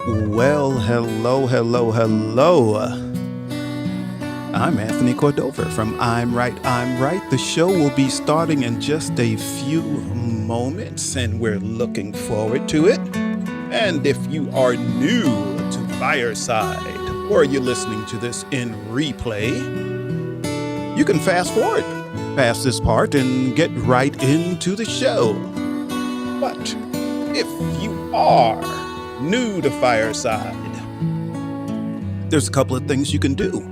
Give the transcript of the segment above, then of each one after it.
Well, hello, hello, hello. I'm Anthony Cordova from I'm Right, I'm Right. The show will be starting in just a few moments, and we're looking forward to it. And if you are new to Fireside, or you're listening to this in replay, you can fast forward past this part and get right into the show. But if you are new to Fireside, there's a couple of things you can do.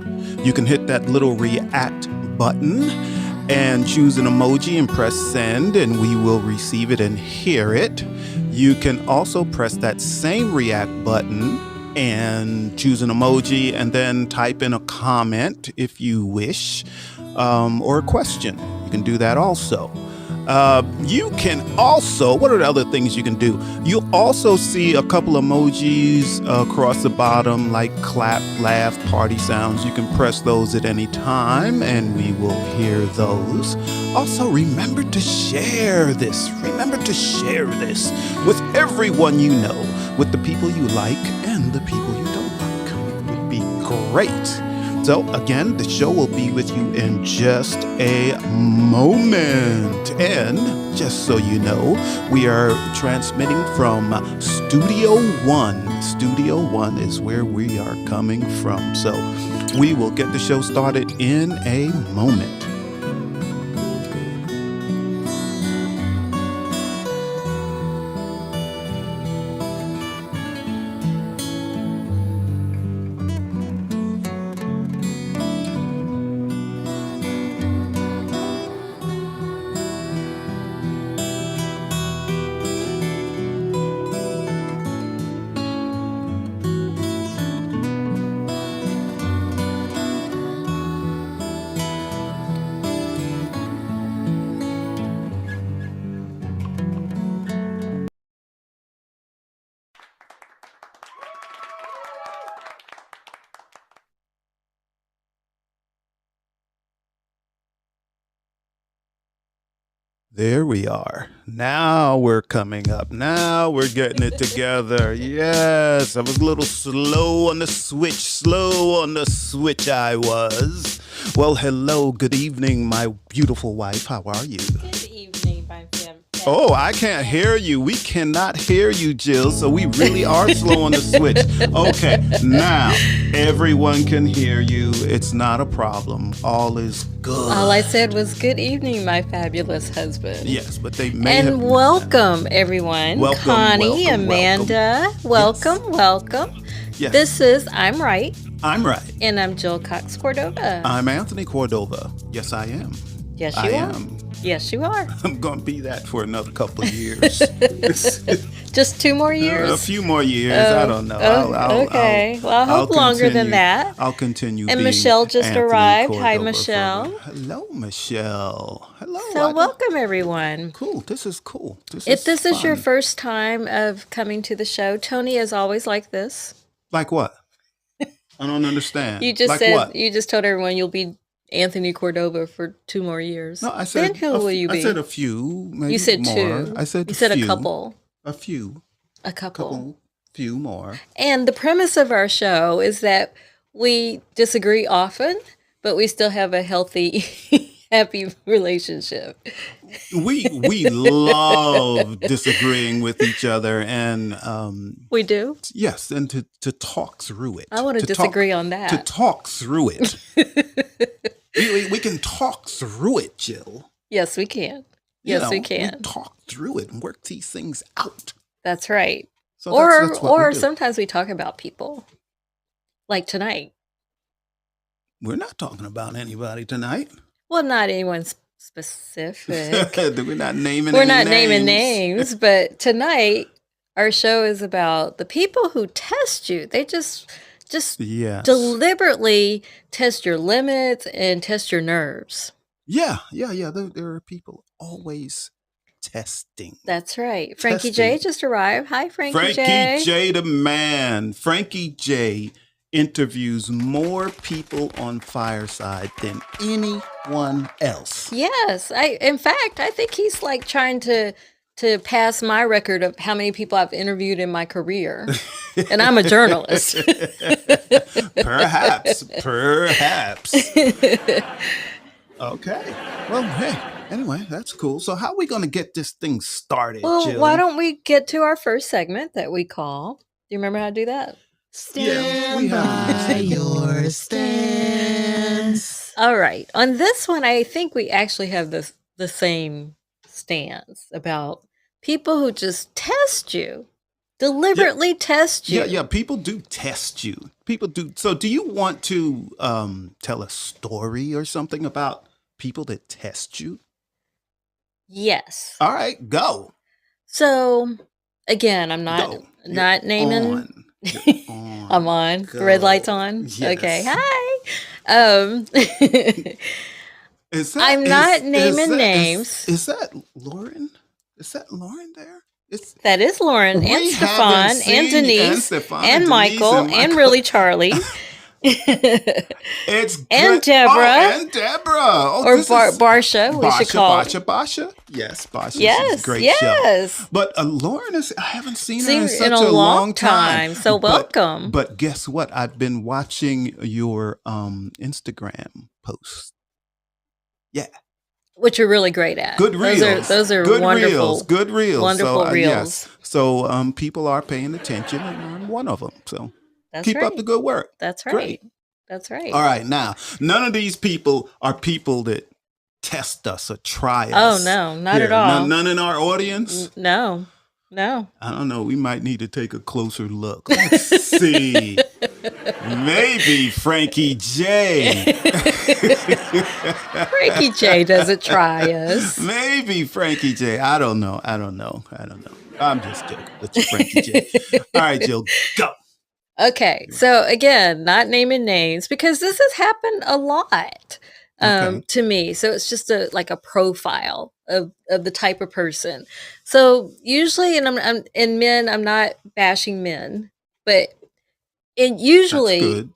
You can hit that little react button and choose an emoji and press send, and we will receive it and hear it. You can also press that same react button and choose an emoji and then type in a comment if you wish, or a question. You can do that also. You can also, what are the other things you can do? You'll also see a couple emojis across the bottom, like clap, laugh, party sounds. You can press those at any time and we will hear those. Also, remember to share this. Remember to share this with everyone you know, with the people you like and the people you don't like. It would be great. So again, the show will be with you in just a moment. And just so you know, we are transmitting from Studio One. Studio One is where we are coming from. So we will get the show started in a moment. There we are. Now we're coming up. Now we're getting it together. Yes, I was a little slow on the switch. Slow on the switch I was. Well, hello, good evening, my beautiful wife. How are you? Good evening, my family. Oh, I can't hear you. We cannot hear you, Jill. So we really are slow on the switch. Okay, now everyone can hear you. It's not a problem. All is good. All I said was good evening, my fabulous husband. Yes, but they may have... And welcome, everyone. Welcome, Connie, welcome, Amanda, welcome. Yes. This is I'm Right, I'm right. and I'm Jill Cox Cordova. I'm Anthony Cordova. Yes, I am. Yes, I you are. am. Yes, you are. I'm going to be that for another couple of years. Just 2 more years? A few more years. I don't know. Okay. Well, I hope longer than that. I'll continue. And being Michelle just Anthony arrived. Hi, Cordova Michelle. Hello, Michelle. Hello. So welcome, everyone. Cool. This is cool. If this is your fun. first time of coming to the show, Tony is always like this. Like what? I don't understand. You just like said what? you just told everyone you'll be Anthony Cordova for 2 more years. No, I said. Then who will you be? I said a few. Maybe You said more. 2. I said. You said few. a couple. A few. A couple. Few more. And the premise of our show is that we disagree often, but we still have a healthy, happy relationship. We love disagreeing with each other, and We do? yes, and to talk through it. I want to disagree on that. To talk through it. we can talk through it, Jill. Yes, we can. Yes, we can. We talk through it and work these things out. That's right. So Or that's what we do. sometimes we talk about people. like tonight. We're not talking about anybody tonight. Well, not anyone specific. We're not naming We're any not naming names. names, but tonight our show is about the people who test you. They just Yes. deliberately test your limits and test your nerves. Yeah. There are people always testing. That's right. Frankie Testing. J just arrived. Hi, Frankie Frankie J, the man. Frankie J interviews more people on Fireside than anyone else. Yes. In fact, I think he's like trying to pass my record of how many people I've interviewed in my career. And I'm a journalist. Perhaps. Okay. Well, hey, anyway, that's cool. So how are we going to get this thing started, Well, Jill? why don't we get to our first segment that we call? Do you remember how to do that? Stand by your stance. All right. On this one, I think we actually have the same stance about people who just test you, deliberately test you. Yeah, people do test you. People do. So do you want to tell a story or something about people that test you? Yes. All right, go. So again, I'm not Go. not You're naming. on. You're on. I'm on. Go. The red light's on. Yes. Okay. Hi. Is that, I'm not naming names. Is that Lauren? Is that Lauren there? That is Lauren We and haven't Stefan seen- and Denise Stefan and Denise Michael and Michael. really Charlie It's and good. Deborah. Oh, and Deborah. Oh, or this is Barsha. We should call Basha. Yes, Basha. She's a Yes, great show. yes. But Lauren is. I haven't seen her Seen in her such in a a long long time. So But- welcome. But guess what? I've been watching your Instagram posts. Which you're really great at. Good reels. Those are good wonderful. reels. Good reels. wonderful so, reels. Yes. So people are paying attention, and I'm one of them. So That's keep right. up the good work. That's right. Great. That's right. All right. Now, none of these people are people that test us or try Oh us. no, not Here, at all. None in our audience. No. I don't know. We might need to take a closer look. Let's see. Maybe Frankie J. Frankie J doesn't try us. Maybe Frankie J. I don't know. I'm just joking. It's Frankie J. All right, Jill, go. Okay, so again, not naming names because this has happened a lot Okay. to me. So it's just like a profile of the type of person. So usually, and I'm in men, I'm not bashing men, but usually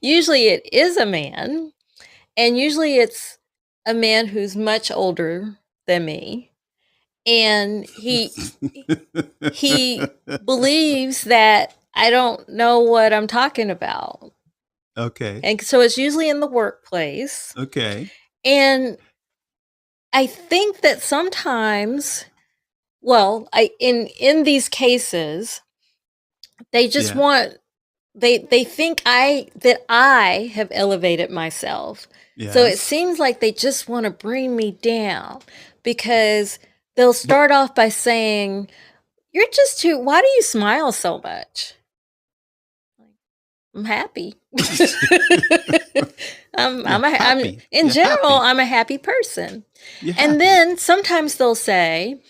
usually it is a man, and usually it's a man who's much older than me, and he believes that I don't know what I'm talking about. Okay. And so it's usually in the workplace. Okay. And I think that sometimes, well, in these cases, they just Yeah. want they think that I have elevated myself. Yes. So it seems like they just want to bring me down because they'll start off by saying, "You're just too why do you smile so much?" I'm happy. I'm happy. in You're general, happy. I'm a happy person. You're And happy. then sometimes they'll say,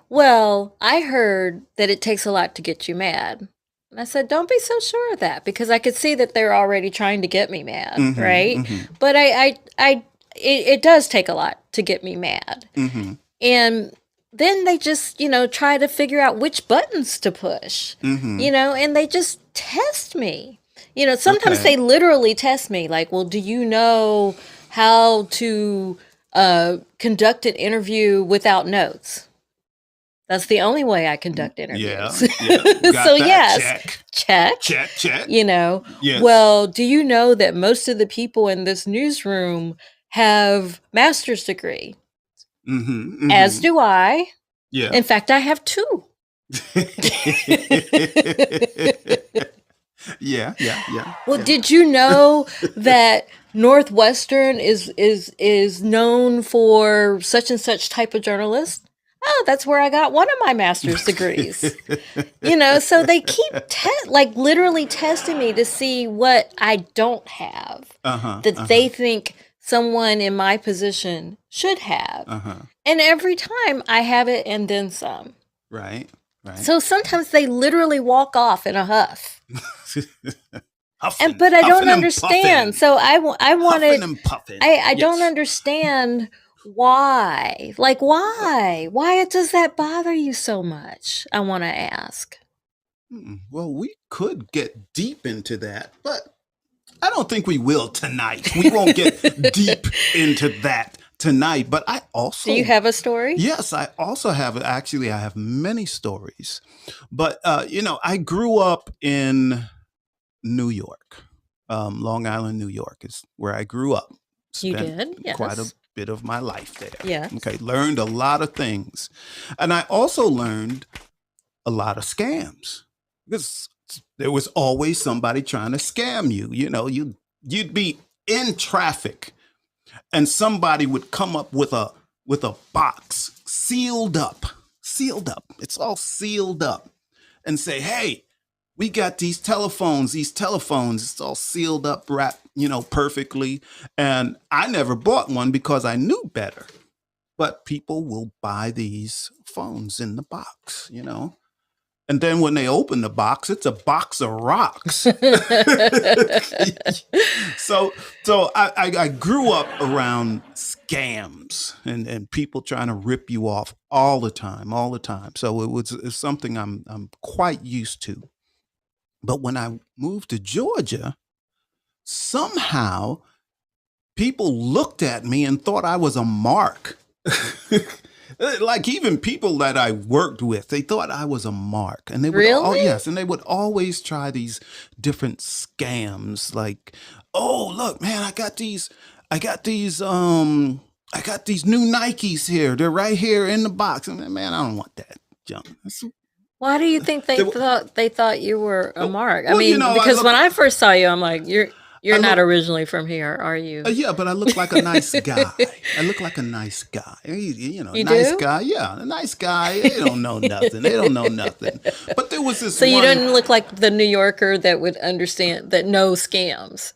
"Well, I heard that it takes a lot to get you mad." And I said, "Don't be so sure of that," because I could see that they're already trying to get me mad, Mhm, right? mhm, But it does take a lot to get me mad. mhm, And then they just, try to figure out which buttons to push, mhm. and they just test me. Sometimes Okay. they literally test me like, "Well, do you know how to conduct an interview without notes?" That's the only way I conduct Yeah. interviews. Yeah. Got So that. yes, check. Check. Yes. Well, do you know that most of the people in this newsroom have master's degree? Mm-hmm, As do I. yeah. In fact, I have 2. Yeah. Well, yeah. did you know that Northwestern is known for such and such type of journalist? oh, that's where I got one of my master's degrees. So they keep literally testing me to see what I don't have that they think someone in my position should have. And every time I have it and then some. Right. So sometimes they literally walk off in a huff. Huffing, but I don't huffing and understand. puffing. So I wanted, Huffing and puffing. I Yes. don't understand why. Like, why? Why does that bother you so much? I want to ask. Well, we could get deep into that, but I don't think we will tonight. We won't get deep into that tonight. But I also... Do you have a story? Yes, I also have... Actually, I have many stories. But, I grew up in New York. Long Island, New York is where I grew up. You Spent did? Yes. quite a bit of my life there. Yes. Okay, learned a lot of things. And I also learned a lot of scams. Because there was always somebody trying to scam you. You'd be in traffic and somebody would come up with a box sealed up. It's all sealed up and say, hey, we got these telephones, it's all sealed up, wrapped, perfectly. And I never bought one because I knew better. But people will buy these phones in the box, And then when they open the box, it's a box of rocks. So I grew up around scams and people trying to rip you off all the time. So it's something I'm quite used to. But when I moved to Georgia, somehow people looked at me and thought I was a mark. Like even people that I worked with, they thought I was a mark, and they would Really? and they would always try these different scams. Like, oh look, man, I got these new Nikes here. They're right here in the box. And man, I don't want that junk. Why do you think they thought you were a mark? I Well, mean, because when I first saw you, I'm like, you're not originally from here, are you? Yeah, but I look like a nice guy. I look like a nice guy. You nice do? guy. Yeah, a nice guy. They don't know nothing. But there was this So you one... don't look like the New Yorker that would understand, that knows scams.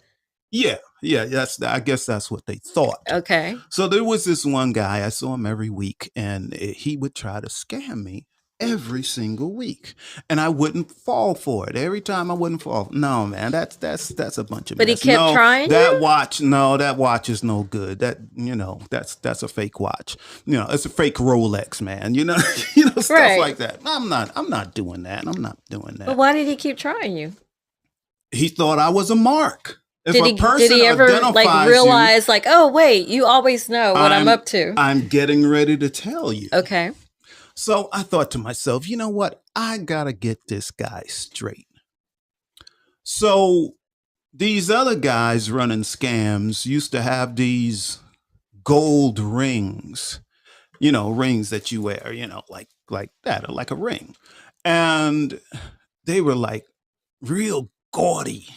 Yeah. I guess that's what they thought. Okay. So there was this one guy, I saw him every week, and he would try to scam me every single week, and I wouldn't fall for it. Every time I wouldn't fall. No, man, that's a bunch of But mess. he kept trying that you? that watch is no good. That's a fake watch. It's a fake Rolex, man. Stuff Right. like that. I'm not doing that. I'm not doing that. But why did he keep trying you? He thought I was a mark. If Did a person he ever identifies realize oh wait, you always know what I'm up to? I'm getting ready to tell you. Okay. So I thought to myself, you know what? I gotta get this guy straight. So these other guys running scams used to have these gold rings, rings that you wear, like that, or like a ring. And they were like real gaudy,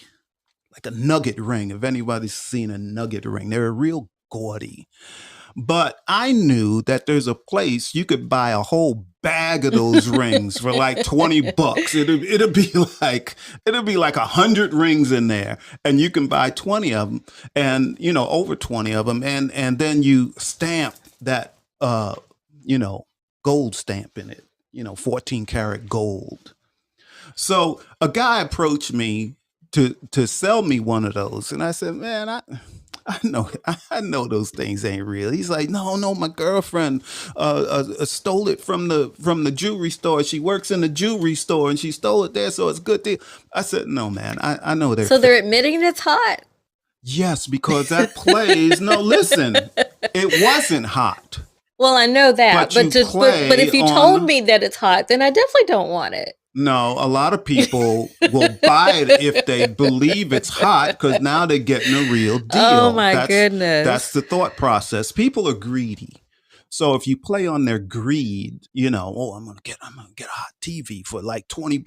like a nugget ring. If anybody's seen a nugget ring, they were real gaudy. But I knew that there's a place you could buy a whole bag of those rings for like $20. It'll be like 100 rings in there, and you can buy 20 of them, and over 20 of them, and then you stamp that gold stamp in it, 14 karat gold. So a guy approached me to sell me one of those, and I said, man, I know those things ain't real. He's like, no, my girlfriend stole it from the jewelry store. She works in the jewelry store, and she stole it there, so it's a good deal. I said, no, man, I know they're... So they're admitting it's hot? Yes, because that plays... No, listen, it wasn't hot. Well, I know that, but if you told me that it's hot, then I definitely don't want it. No, a lot of people will buy it if they believe it's hot, because now they're getting a real deal. Oh my goodness. That's the thought process. People are greedy. So if you play on their greed, I'm gonna get a hot TV for like $20.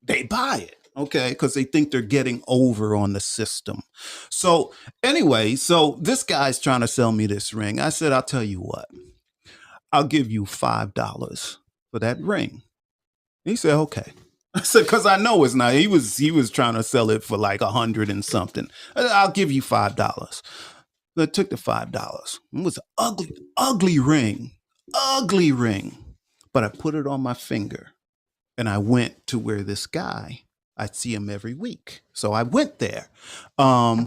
They buy it, okay, because they think they're getting over on the system. So anyway, this guy's trying to sell me this ring. I said, I'll tell you what. I'll give you $5 for that ring. He said, okay. I said, because I know it's not. He was trying to sell it for like 100 and something. I'll give you $5. I took the $5. It was an ugly ring. Ugly ring. But I put it on my finger. And I went to where this guy, I'd see him every week. So I went there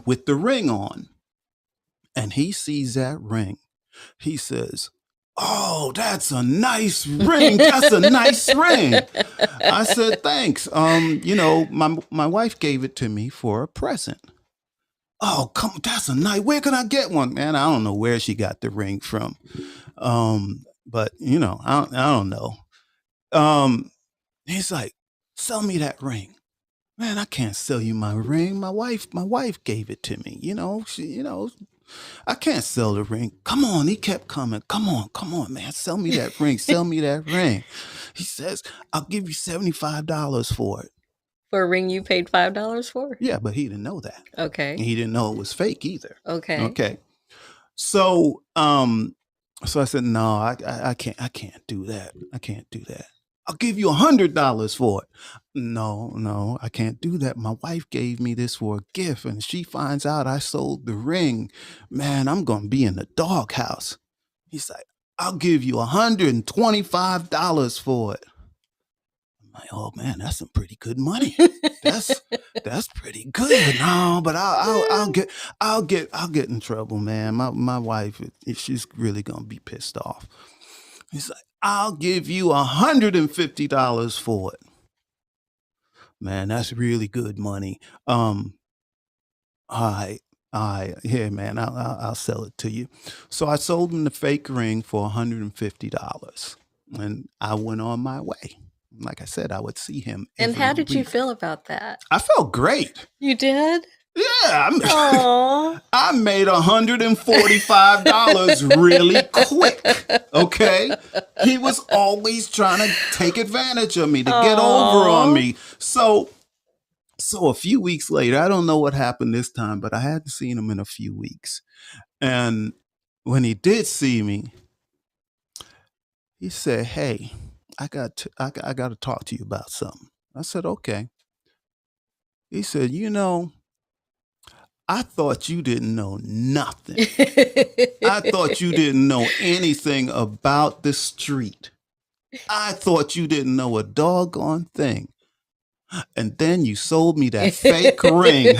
with the ring on. And he sees that ring. He says, oh, that's a nice ring. That's a nice ring. I said, thanks. My wife gave it to me for a present. Oh, come on, that's a nice. Where can I get one? Man, I don't know where she got the ring from. But I don't know. He's like, sell me that ring. Man, I can't sell you my ring. My wife gave it to me. I can't sell the ring. Come on. He kept coming. Come on, man. Sell me that ring. Sell me that ring. He says, I'll give you $75 for it. For a ring you paid $5 for? Yeah, but he didn't know that. Okay. And he didn't know it was fake either. Okay. So, so I said, no, I can't do that. I can't do that. I'll give you $100 for it. No, I can't do that. My wife gave me this for a gift, and she finds out I sold the ring. Man, I'm going to be in the doghouse. He's like, I'll give you $125 for it. I'm like, oh man, that's some pretty good money. That's pretty good. No, but I'll get in trouble, man. My wife, she's really going to be pissed off. He's like, I'll give you $150 for it. Man, that's really good money. Here, man, I'll sell it to you. So I sold him the fake ring for $150, and I went on my way. Like I said, I would see him. And how did you feel about that? I felt great. You did? Yeah, I made $145 really quick. Okay, he was always trying to take advantage of me, to get over on me. So a few weeks later, I don't know what happened this time, but I hadn't seen him in a few weeks. And when he did see me, he said, "Hey, I got to talk to you about something." I said, "Okay." He said, I thought you didn't know nothing. I thought you didn't know anything about the street. I thought you didn't know a doggone thing. And then you sold me that fake ring.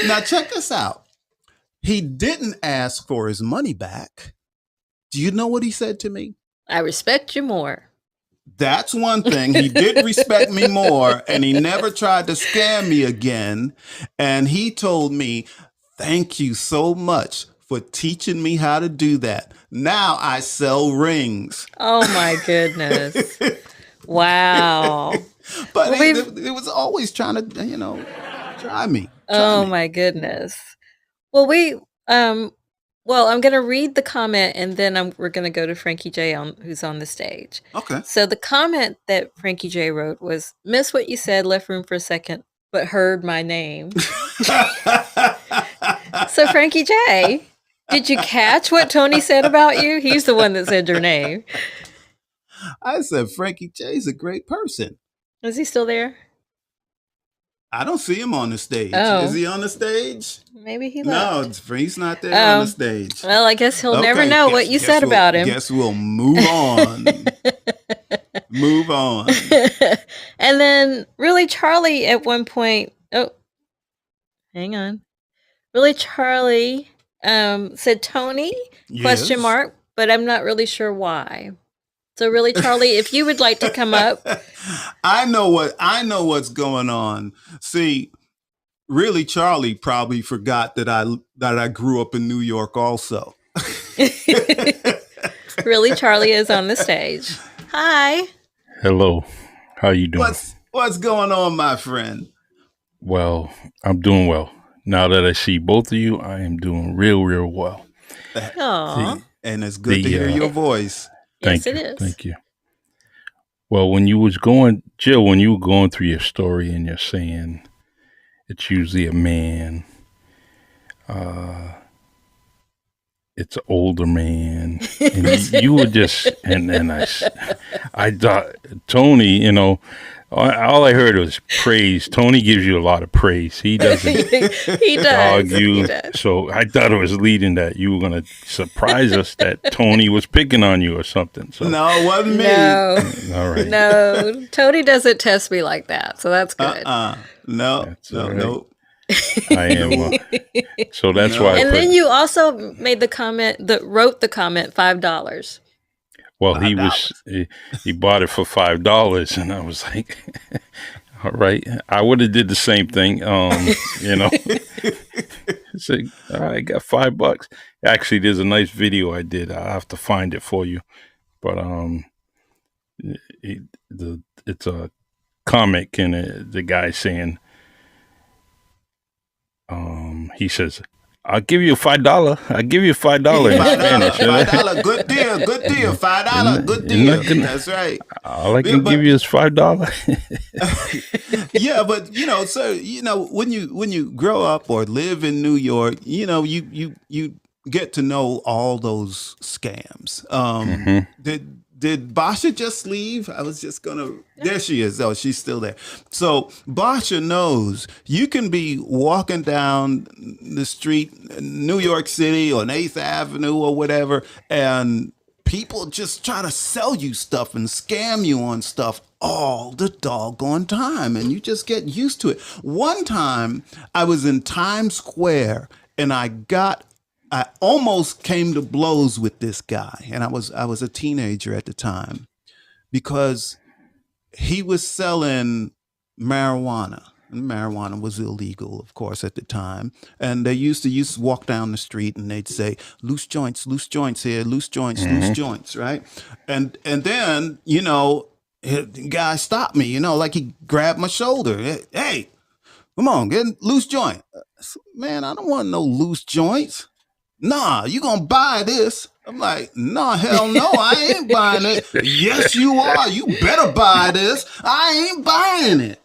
Now check this out. He didn't ask for his money back. Do you know what he said to me? I respect you more. That's one thing. He did respect me more, and he never tried to scam me again. And he told me, thank you so much for teaching me how to do that. Now I sell rings. Oh my goodness. Wow. But it was always trying to, try me. My goodness. Well, I'm going to read the comment, and then we're going to go to Frankie J, who's on the stage. Okay. So the comment that Frankie J wrote was, "Missed what you said, left room for a second, but heard my name." So Frankie J, did you catch what Tony said about you? He's the one that said your name. I said Frankie J's a great person. Is he still there? I don't see him on the stage. Oh. Is he on the stage? Maybe he left. No, he's not there on the stage. Well, I guess he'll never know what you said about him. Guess we'll move on. Move on. And then Really Charlie at one point, hang on. Really Charlie said Tony, ? But I'm not really sure why. So Really Charlie, if you would like to come up. I know what's going on. See, Really Charlie probably forgot that I grew up in New York also. Really Charlie is on the stage. Hi. Hello. How you doing? What's going on, my friend? Well, I'm doing well. Now that I see both of you, I am doing real, real well. Aww. And it's good to hear your voice. Yes, it is. Thank you. Well, when you were going through your story and you're saying it's usually a man, it's an older man, and you were just, and I thought Tony, all I heard was praise. Tony gives you a lot of praise. He doesn't He dog does. you. He does. So I thought it was leading that you were going to surprise us that Tony was picking on you or something. So No, it wasn't me. No, all right, no. Tony doesn't test me like that, so that's good. No, That's no, all right. no. I am. So that's No. why. And then you also made the comment wrote the comment $5. Well, he bought it for $5, and I was like, all right, I would have did the same thing. Say, all right, I got $5. Actually, there's a nice video I did. I'll have to find it for you. But it's a comic, and the guy saying, he says, I'll give you $5. I'll give you $5 in Spanish. $5, good deal, $5, good deal. That's right. All I can give you is $5. Yeah, but sir, when you grow up or live in New York, you get to know all those scams. Did Basha just leave? I was just gonna. There she is. Oh, she's still there. So Basha knows you can be walking down the street, in New York City on 8th Avenue or whatever, and people just try to sell you stuff and scam you on stuff all the doggone time, and you just get used to it. One time, I was in Times Square, and I almost came to blows with this guy, and I was a teenager at the time, because he was selling marijuana. And marijuana was illegal, of course, at the time. And they used to walk down the street and they'd say, loose joints here, loose joints, right? And then, the guy stopped me, like he grabbed my shoulder. Hey, come on, get a loose joint. Man, I don't want no loose joints. Nah, you gonna buy this? I'm like, nah, hell no, I ain't buying it. Yes, you are. You better buy this. I ain't buying it.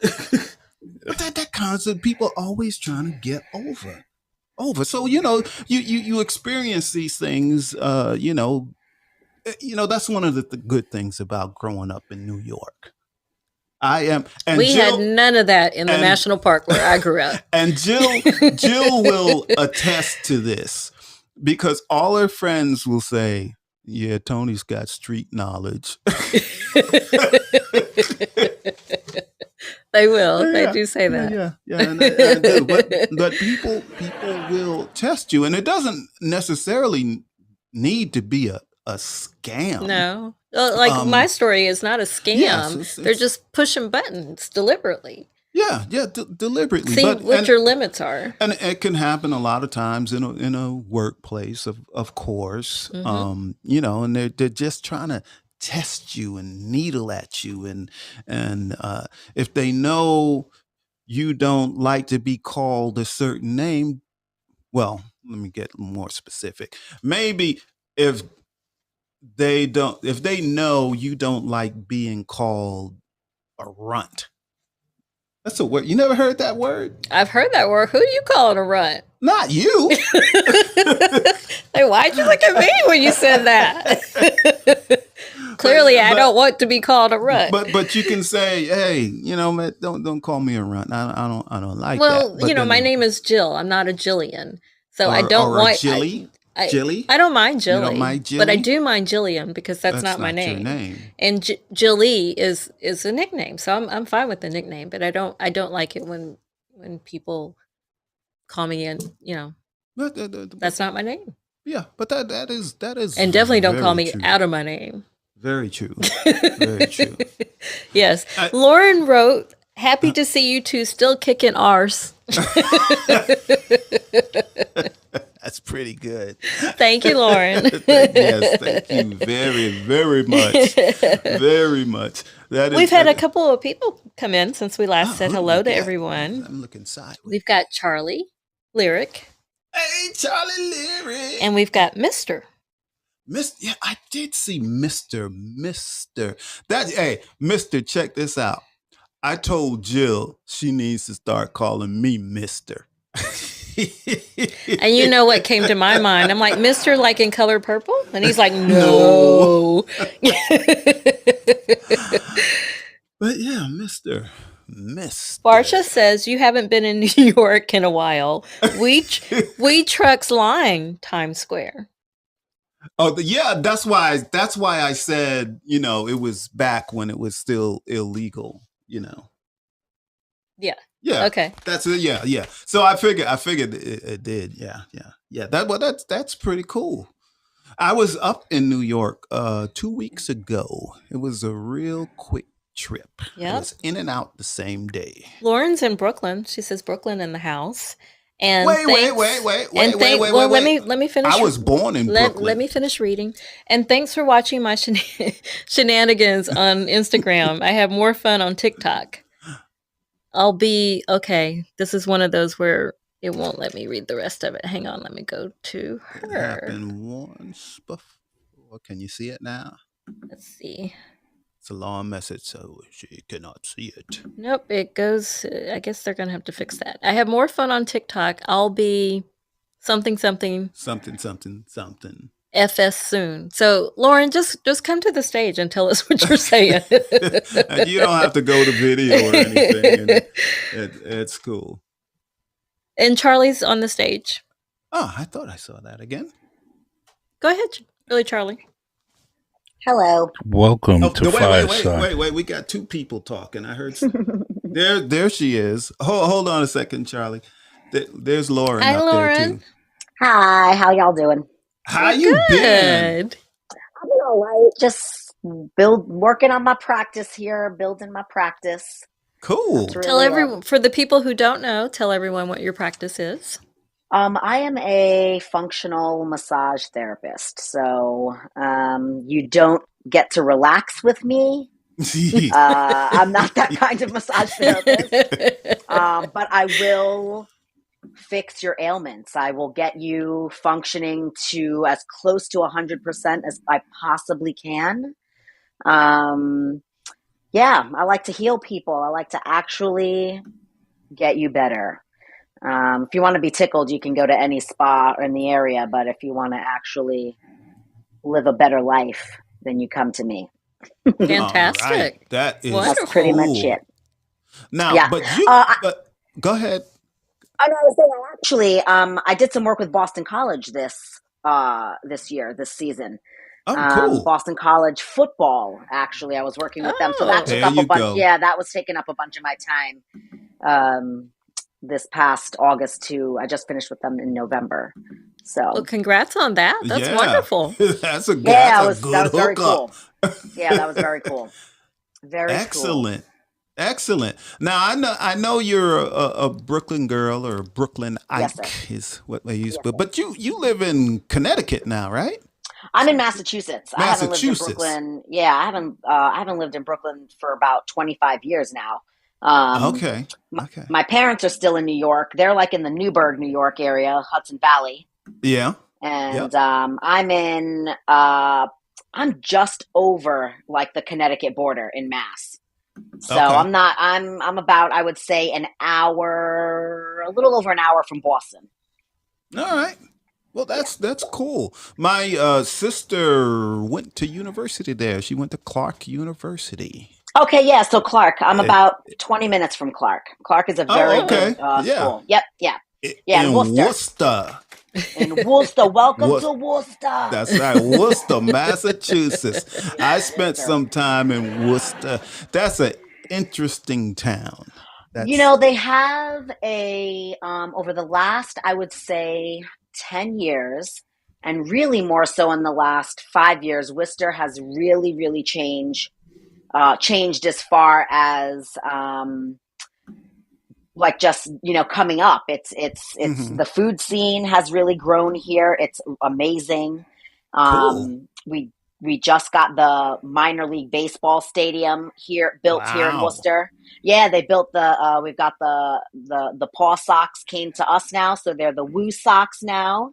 But that concept, people always trying to get over. So, you experience these things, that's one of the good things about growing up in New York. And we had none of that in the national park where I grew up. And Jill will attest to this, because all her friends will say, yeah, Tony's got street knowledge. They will. They do say that. Yeah, and I do. But people will test you, and it doesn't necessarily need to be a scam. No. Like my story is not a scam. Yes, they're just pushing buttons deliberately. Yeah, deliberately. See what your limits are. And it can happen a lot of times in a workplace, of course. Mm-hmm. And they're just trying to test you and needle at you, and if they know you don't like to be called a certain name, well, let me get more specific. Maybe if they know you don't like being called a runt. That's a word. You never heard that word? I've heard that word. Who do you call it a runt? Not you. Like, why'd you look at me when you said that? Clearly, I don't want to be called a runt. But you can say, hey, man, don't call me a runt. I don't like that. Well, my name is Jill. I'm not a Jillian, so I don't want Jilly. Jilly? I don't mind Jilly. You don't mind Jilly? But I do mind Jillian, because that's not my name. Your name. And Jilly is a nickname, so I'm fine with the nickname. But I don't like it when people call me that's not my name. Yeah, but that is and definitely don't call me true. out of my name. Very true. Very true. Yes. Lauren wrote, happy to see you two still kicking arse. That's pretty good. Thank you, Lauren. Yes, thank you very, very much. Very much. We've had a couple of people come in since we last said hello to everyone. I'm looking sideways. We've got Charlie Lyric. Hey, Charlie Lyric. And we've got Mr. Yeah, I did see Mr. Hey, Mr., check this out. I told Jill she needs to start calling me Mr. And you know what came to my mind? I'm like, Mister, like in Color Purple? And he's like, No. no. But yeah, Mister. Barsha says you haven't been in New York in a while. We trucks line Times Square. Oh, yeah, that's why I said, it was back when it was still illegal, Yeah. Yeah. Okay. That's it. Yeah, yeah. So I figured it did. Yeah, yeah. Yeah. That's pretty cool. I was up in New York 2 weeks ago. It was a real quick trip. Yeah. I was in and out the same day. Lauren's in Brooklyn. She says Brooklyn in the house. And wait. Let me finish. I was born in Brooklyn. Let me finish reading. And thanks for watching my shenanigans on Instagram. I have more fun on TikTok. Okay. This is one of those where it won't let me read the rest of it. Hang on. Let me go to her. It happened once before. Can you see it now? Let's see. It's a long message, so she cannot see it. Nope, it goes. I guess they're gonna have to fix that. I have more fun on TikTok. I'll be something FS soon. So Lauren, just come to the stage and tell us what you're saying. And you don't have to go to video or anything. It's cool. And Charlie's on the stage. Oh, I thought I saw that again. Go ahead, Billy Charlie. Hello. Welcome to Fireside. Wait. We got two people talking. I heard there she is. Hold on a second, Charlie. There's Lauren. Hi, up Lauren. there too. Hi. How y'all doing? How you been? I've been all right. Just working on my practice here, building my practice. Cool. Tell everyone, for the people who don't know, tell everyone what your practice is. I am a functional massage therapist, so you don't get to relax with me. I'm not that kind of massage therapist, but I will fix your ailments. I will get you functioning to as close to 100% as I possibly can. Yeah, I like to heal people. I like to actually get you better. If you want to be tickled, you can go to any spa in the area. But if you want to actually live a better life, then you come to me. Fantastic. Right. That is wonderful. That's pretty much it. Now, Yeah. but go ahead. I was saying, actually, I did some work with Boston College this season. Oh, cool. Boston College football. Actually, I was working with them, so that took up a bunch. Yeah, that was taking up a bunch of my time. This past August too. I just finished with them in November. So, well, congrats on that. That's wonderful. That's a good. That was very cool. Yeah, that was very cool. Very excellent. Cool. Excellent. Now I know you're a Brooklyn girl or a Brooklynite yes, is what they use, but you live in Connecticut now, right? I'm in Massachusetts. I haven't lived in Brooklyn. Yeah, I haven't lived in Brooklyn for about 25 years now. Okay. My parents are still in New York. They're like in the Newburgh, New York area, Hudson Valley. Yeah. And I'm just over like the Connecticut border in Mass. So I'm about, I would say, a little over an hour from Boston. All right. Well, that's cool. My sister went to university there. She went to Clark University. Okay, yeah. So Clark, I'm about 20 minutes from Clark. Clark is a very good school. Yep, yeah. In Worcester. In Worcester. Welcome to Worcester. That's right, Worcester, Massachusetts. I spent some time in Worcester. That's an interesting town. They have over the last, I would say, 10 years, and really more so in the last 5 years, Worcester has really, really changed as far as coming up. It's Mm-hmm. the food scene has really grown here. It's amazing. Cool. We just got the minor league baseball stadium built here in Worcester. Yeah, they built we've got the Paw Sox came to us now, so they're the Woo Sox now.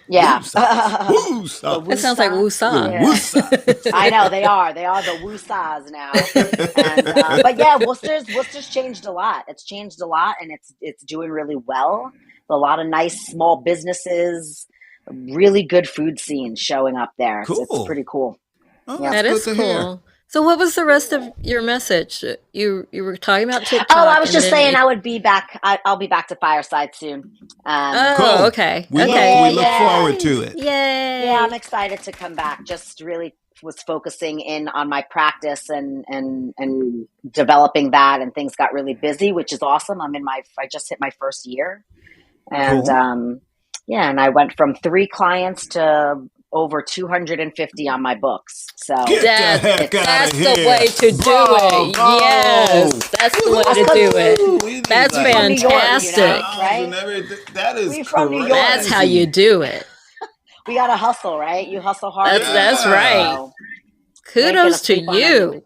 Yeah. That sounds like woosah. Yeah. Woosah. I know they are. They are the woosahs now. And, but yeah, Worcester's changed a lot. It's changed a lot, and it's doing really well. A lot of nice small businesses, really good food scenes showing up there. It's Cool. pretty cool. Oh, Yeah. That that's is good to hear. cool. So what was the rest of your message? You were talking about TikTok. Oh, I was just saying it- I would be back. I'll be back to Fireside soon. Oh, Cool. okay. We Okay. look forward to it. Yay. Yeah, I'm excited to come back. Just really was focusing in on my practice and developing that, and things got really busy, which is awesome. I just hit my first year, and Cool. yeah, and I went from 3 clients to over 250 on my books. So Get the heck out That's of the here. way to do Bravo. it. Yes, that's the way to do it. We need That's like from New York, fantastic. stars right? and everything. That is We from New York. That's how you do it. We got to hustle, right? You hustle hard. That's right. So, Kudos to sleep on you.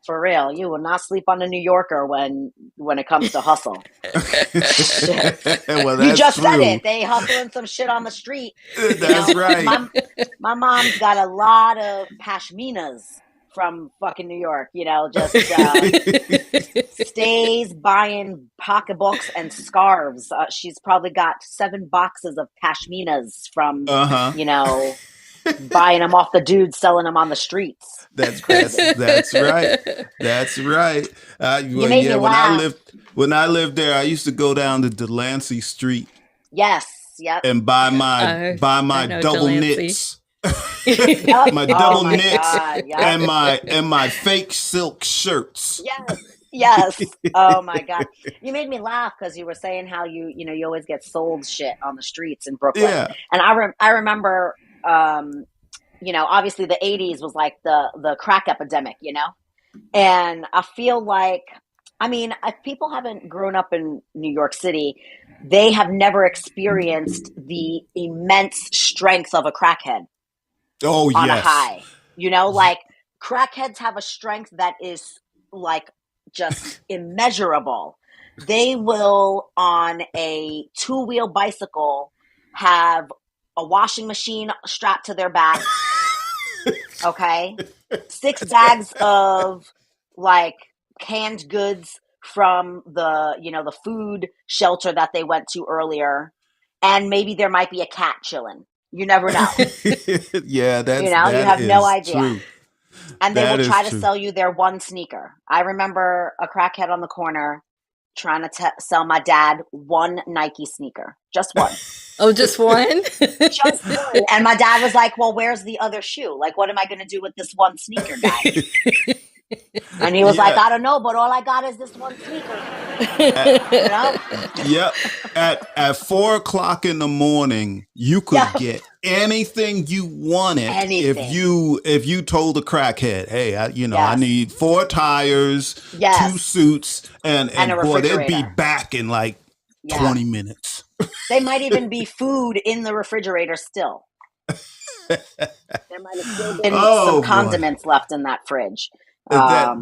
for real. You will not sleep on a New Yorker when it comes to hustle. Well, You that's just said true. it. They hustling some shit on the street. That's right. My mom's got a lot of pashminas from fucking New York. Just stays buying pocketbooks and scarves. She's probably got 7 boxes of pashminas from buying them off the dudes selling them on the streets. That's right. That's right. You made me laugh. When I lived there, I used to go down to Delancey Street Yes. Yep. and buy I my know double Delancey. knits, Yep. my Oh double my knits, God, yep. and my fake silk shirts. Yes. Oh my God. You made me laugh because you were saying how you always get sold shit on the streets in Brooklyn. Yeah. And I remember, obviously the 80s was like the crack epidemic, and I feel like, if people haven't grown up in New York City, they have never experienced the immense strength of a crackhead Oh on a yes. high. Like crackheads have a strength that is like just immeasurable. They will, on a 2-wheel bicycle, have a washing machine strapped to their back. Okay. 6 bags of like canned goods from the food shelter that they went to earlier. And maybe there might be a cat chilling. You never know. Yeah, You have no idea. True. And they That will is try to true. sell you their one sneaker. I remember a crackhead on the corner trying to sell my dad one Nike sneaker. Just one. Oh, just one? Just one. And my dad was like, well, where's the other shoe? Like, what am I going to do with this one sneaker, guy? And he was like, I don't know, but all I got is this one sneaker. Yep. At 4:00 in the morning, you could get anything you wanted. Anything. If you told the crackhead, hey, I Yes. need 4 tires, Yes. 2 suits, and a boy, they'd be refrigerator. back in like Yeah. 20 minutes. They might even be food in the refrigerator still. There might have still been Oh, some boy. condiments left in that fridge. Yeah.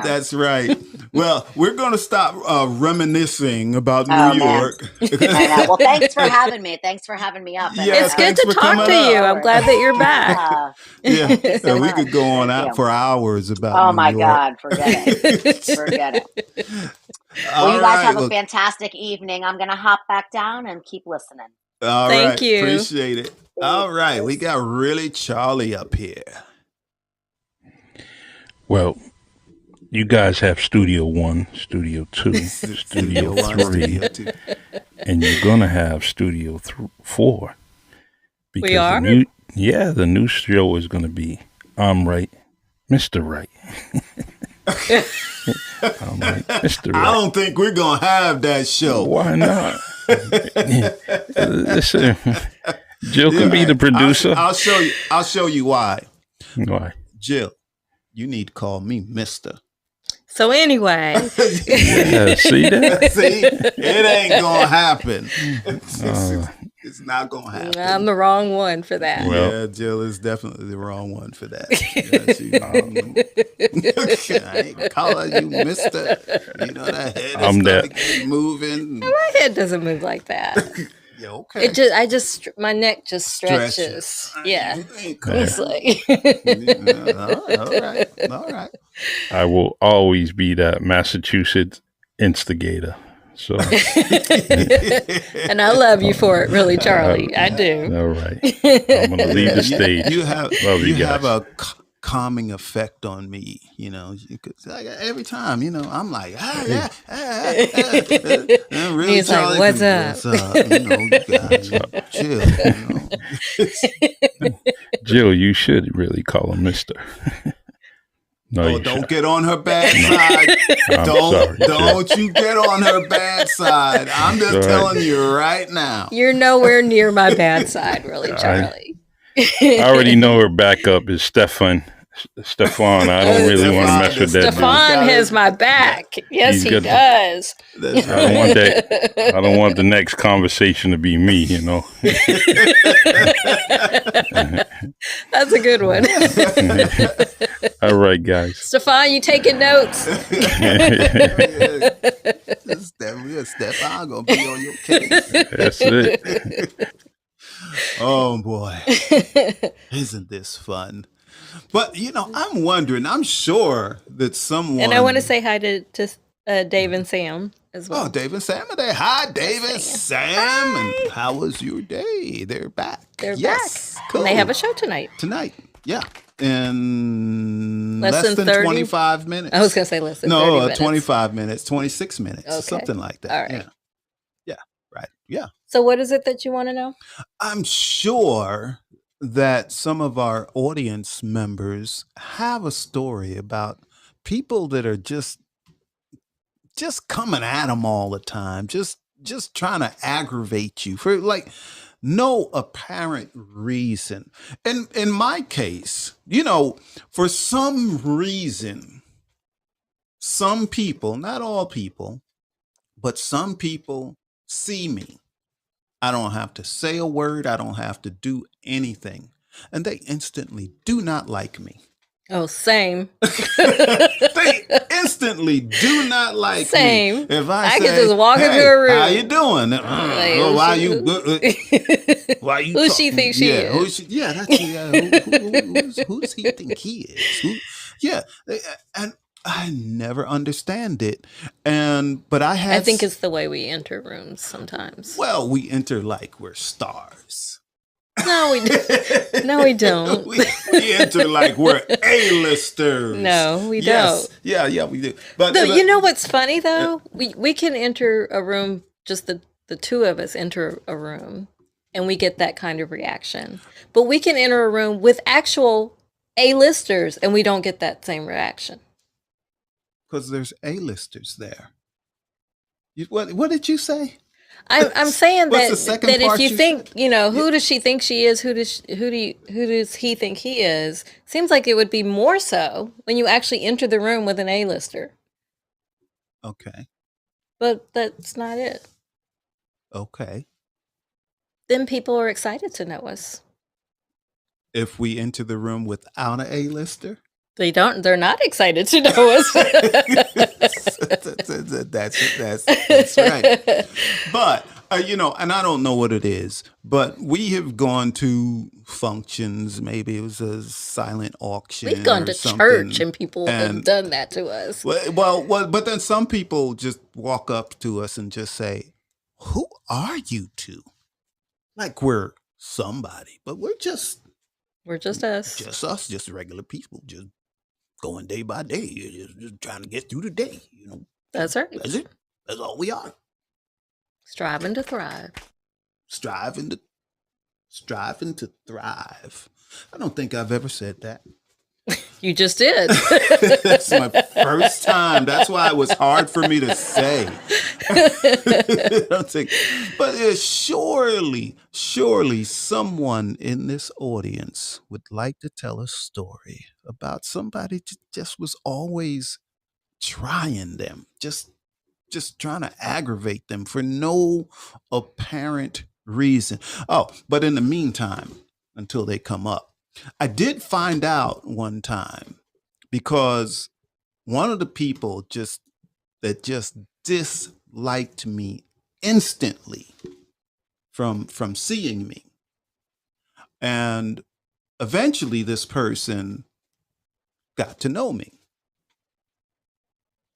That's right. Well, we're going to stop reminiscing about New Oh, man. York. I know. Well, thanks for having me. Thanks for having me up. Yeah, It's good thanks to for talk coming to you. up. I'm glad that you're back. Yeah, we much. could go on Thank out you. for hours about Oh New my York. God, forget it. Forget it. Well, All you guys right, have a well, fantastic evening. I'm going to hop back down and keep listening. all Thank right, you. appreciate it. All right, we got Really Charlie up here. Well, you guys have Studio 1, Studio 2, Studio 3, Studio 2. and you're going to have Studio 4. Because are? the new show is going to be I'm Right, Mr. Right. I'm Right, Mr. I Right. don't think we're going to have that show. Why not? Listen, Jill can be the producer. I'll show you why. Why? Jill, you need to call me Mr. So anyway, Yeah, see that? See, it ain't going to happen. It's not going to happen. I'm the wrong one for that. Well- Yeah, Jill is definitely the wrong one for that. I ain't calling you Mister. You know that head is I'm that. moving. My head doesn't move like that. Yeah, okay. My neck just stretches. Yeah. It's like, All right. I will always be that Massachusetts instigator. So, and I love you for it, really, Charlie. I do. All right. I'm going to leave the stage. You have guys. Have a calming effect on me, every time, I'm like, and really, he's Charlie, like, what's up? Chill, Jill, you should really call him Mister. No, don't get on her bad side. Don't you get on her bad side. I'm just telling you right now. You're nowhere near my bad side, really, Charlie. I already know her backup is Stefan. I don't really want to mess with that. Stefan has my back. Yes, he does. I don't want that. I don't want the next conversation to be me. That's a good one. All right, guys. Stefan, you taking notes? Stefan gonna be on your case. That's it. Oh boy, isn't this fun? But I'm wondering. I'm sure that someone. And I want to say hi to Dave and Sam as well. Oh, Dave and Sam are there. Hi, Dave and Sam. Hi. And how was your day? They're back. They're back. Cool. And they have a show tonight. Yeah. In less than 25 minutes. I was going to say less than 30 minutes. 25 minutes, 26 minutes, okay. Something like that. All right. Yeah. Right. Yeah. So what is it that you want to know? I'm sure that some of our audience members have a story about people that are just coming at them all the time, just trying to aggravate you for no apparent reason. And in my case, for some reason, some people, not all people, but some people see me. I don't have to say a word. I don't have to do anything. And they instantly do not like me. Oh, same. They instantly do not like me. If I say, can just walk into a room. How you doing? Why you? Who she think she is? Who does he think he is? And I never understand it. But I think it's the way we enter rooms sometimes. Well, we enter like we're stars. No, we don't. No, we don't. we enter like we're A-listers. No, we don't. Yeah, we do. But you know what's funny though? We can enter a room, just the two of us enter a room, and we get that kind of reaction. But we can enter a room with actual A-listers, and we don't get that same reaction. Because there's A-listers there. What did you say? I'm saying that if you think, said? Who does she think she is? Who does he think he is? Seems like it would be more so when you actually enter the room with an A-lister. Okay. But that's not it. Okay. Then people are excited to know us. If we enter the room without an A-lister? They're not excited to know us. That's right. But, and I don't know what it is, but we have gone to functions. Maybe it was a silent auction. We've gone to church and people have done that to us. Well, but then some people just walk up to us and just say, "Who are you two?" Like we're somebody, but we're just us. Just us, just regular people, just going day by day, just trying to get through the day, That's right. That's it. That's all we are. Striving to thrive. Striving to thrive. I don't think I've ever said that. You just did. That's my first time. That's why it was hard for me to say. But surely someone in this audience would like to tell a story about somebody just was always trying them, just trying to aggravate them for no apparent reason. Oh, but in the meantime, until they come up, I did find out one time because one of the people that just disliked me instantly from seeing me. And eventually this person got to know me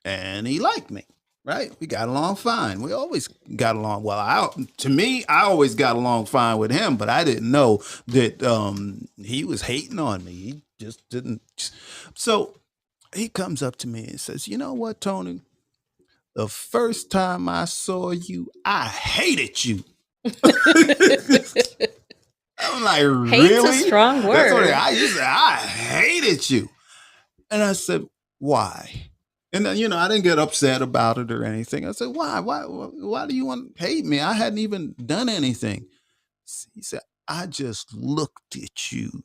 and he liked me, right? We got along fine. We always got along well. I always got along fine with him, but I didn't know that he was hating on me. He just didn't. So he comes up to me and says, "You know what, Tony? The first time I saw you, I hated you." I'm like, really? Hate's a strong word. That's what I hated you. And I said, why? And then, I didn't get upset about it or anything. I said, why? Why do you want to hate me? I hadn't even done anything. He said, I just looked at you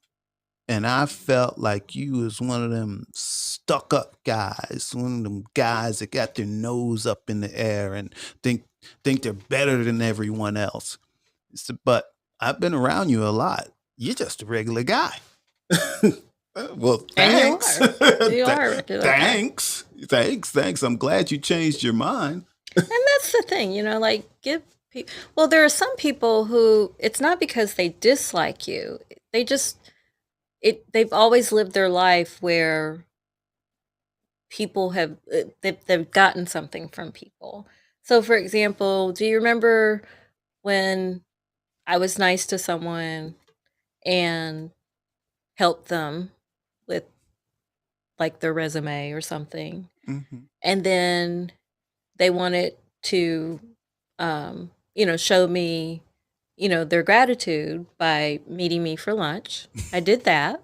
and I felt like you was one of them stuck up guys, one of them guys that got their nose up in the air and think they're better than everyone else. He said, but I've been around you a lot. You're just a regular guy. Well, thanks. You are a regular guy. Thanks. I'm glad you changed your mind. And that's the thing, like give people. Well, there are some people who it's not because they dislike you. They've always lived their life where people have they've gotten something from people. So, for example, do you remember when I was nice to someone and helped them with like their resume or something, Mm-hmm. and then they wanted to, show me, their gratitude by meeting me for lunch. I did that.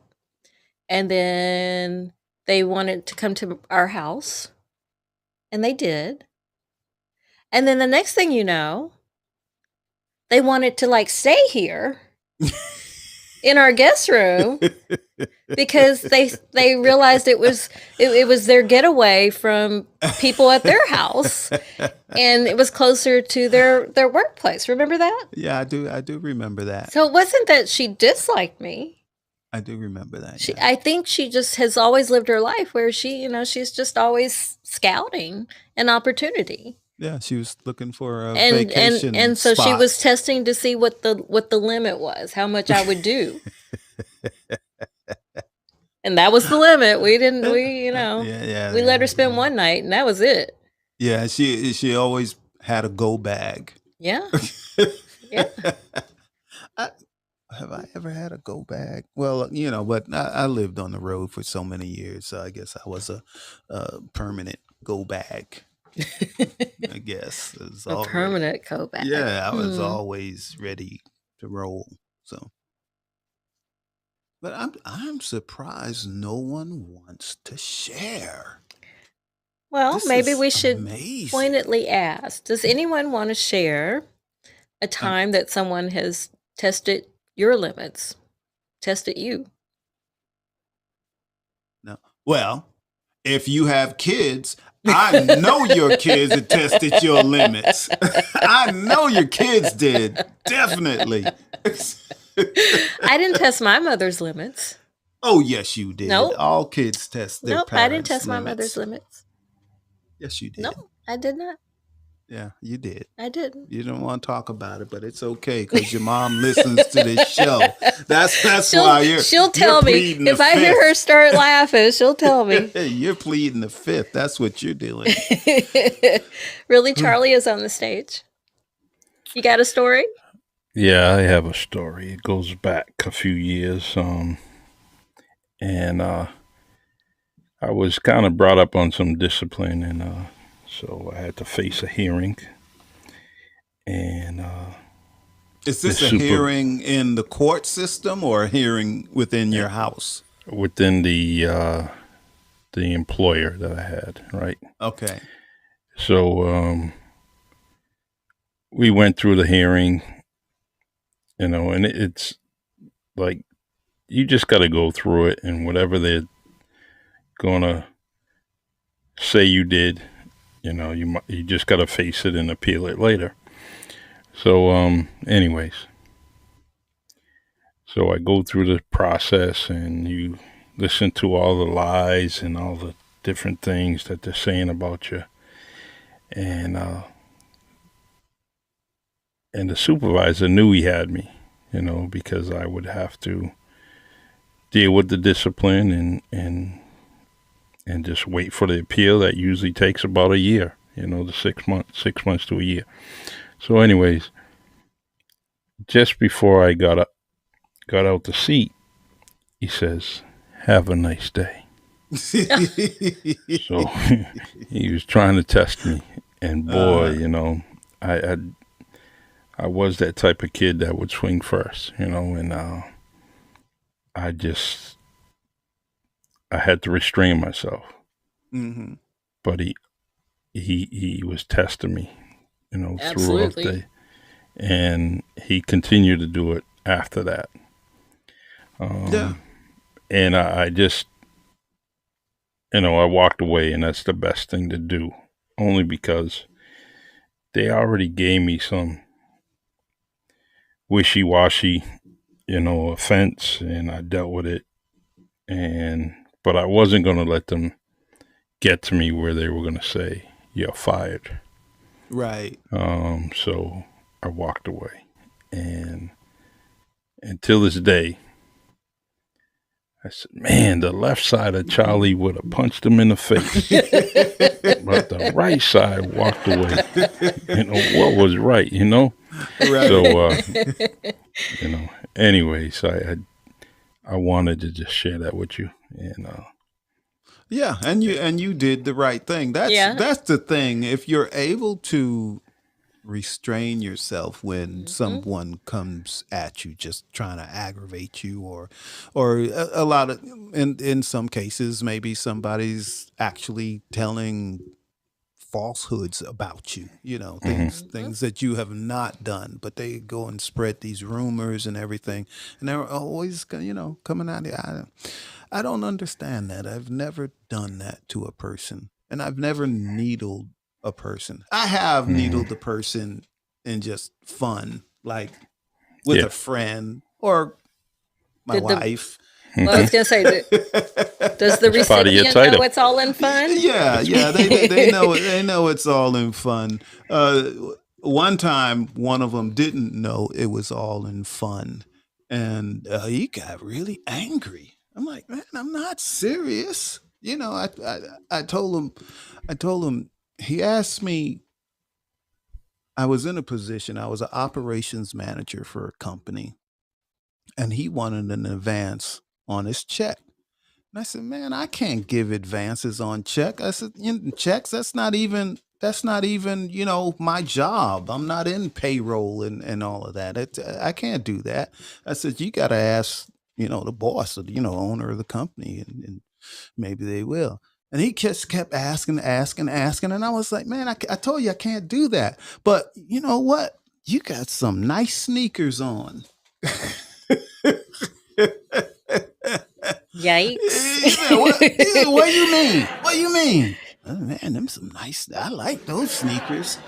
And then they wanted to come to our house, and they did. And then the next thing you know, they wanted to like stay here in our guest room because they realized it was their getaway from people at their house, and it was closer to their workplace. Remember that? Yeah, I do remember that. So it wasn't that she disliked me. I do remember that. Yeah. I think she just has always lived her life where she's just always scouting an opportunity. Yeah, she was looking for a vacation and so spot. she was testing to see what the limit was, how much I would do. And that was the limit. We let her spend one night, and that was it. Yeah, she always had a go bag. Yeah. Yeah. Have I ever had a go bag? Well, but I lived on the road for so many years, so I guess I was a permanent go bag. I guess it's A permanent go bag. Yeah, I was always ready to roll. So, but I'm surprised no one wants to share. Well, This maybe is we should amazing. pointedly ask, does anyone want to share a time that someone has tested your limits, tested you? No. Well, if you have kids, I know your kids have tested your limits. I know your kids did. Definitely. I didn't test my mother's limits. Oh, yes, you did. Nope. All kids test their Nope, parents' I didn't test my limits. mother's limits. Yes, you did. No, I did not. Yeah, you did. I didn't. You don't want to talk about it, but it's okay because your mom listens to this show. That's why she'll tell me pleading if the I hear fifth. her start laughing. She'll tell me. You're pleading the fifth. That's what you're doing. Really, Charlie is on the stage. You got a story? Yeah, I have a story. It goes back a few years. And I was kind of brought up on some discipline, and so I had to face a hearing. And Is this the a super- hearing in the court system or a hearing within your house? within the employer that I had, right? Okay. So we went through the hearing, and it's like you just got to go through it, and whatever they're gonna say you did, you just got to face it and appeal it later. So, anyways, so I go through the process, and you listen to all the lies and all the different things that they're saying about you, and and the supervisor knew he had me, because I would have to deal with the discipline and just wait for the appeal. That usually takes about a year, the 6 months to a year. So anyways, just before I got out the seat, he says, "Have a nice day." So he was trying to test me, and boy, I was that type of kid that would swing first, and I had to restrain myself. Mm-hmm. But he was testing me, throughout Absolutely. the, and he continued to do it after that. Yeah. And I just, I walked away, and that's the best thing to do, only because they already gave me some wishy-washy, offense, and I dealt with it. But I wasn't going to let them get to me where they were going to say, "You're fired." Right. So I walked away, and until this day, I said, "Man, the left side of Charlie would have punched him in the face, but the right side walked away. What was right, Right. So, anyways, I wanted to just share that with you, and Yeah, and you did the right thing. Yeah. That's the thing. If you're able to restrain yourself when Mhm. someone comes at you just trying to aggravate you, or a lot of, in some cases maybe somebody's actually telling falsehoods about you, things that you have not done, but they go and spread these rumors and everything, and they're always coming out of I don't understand that. I've never done that to a person, and I've never needled a person. I have needled a person in just fun, like with Yeah. a friend or my Did the- wife. Well, I was going to say, does the That's part of your recipient title. know it's all in fun? Yeah, they know it. They know it's all in fun. One time, one of them didn't know it was all in fun, and he got really angry. I'm like, man, I'm not serious. I told him. He asked me. I was in a position. I was an operations manager for a company, and he wanted an advance on his check. And I said, man, I can't give advances on check. I said, checks, that's not even, my job. I'm not in payroll and all of that. I can't do that. I said, you got to ask, the boss or, owner of the company, and maybe they will. And he just kept asking. And I was like, man, I told you I can't do that. But you know what? You got some nice sneakers on. Yikes. What do you mean? What do you mean? Oh, man, them some nice. I like those sneakers.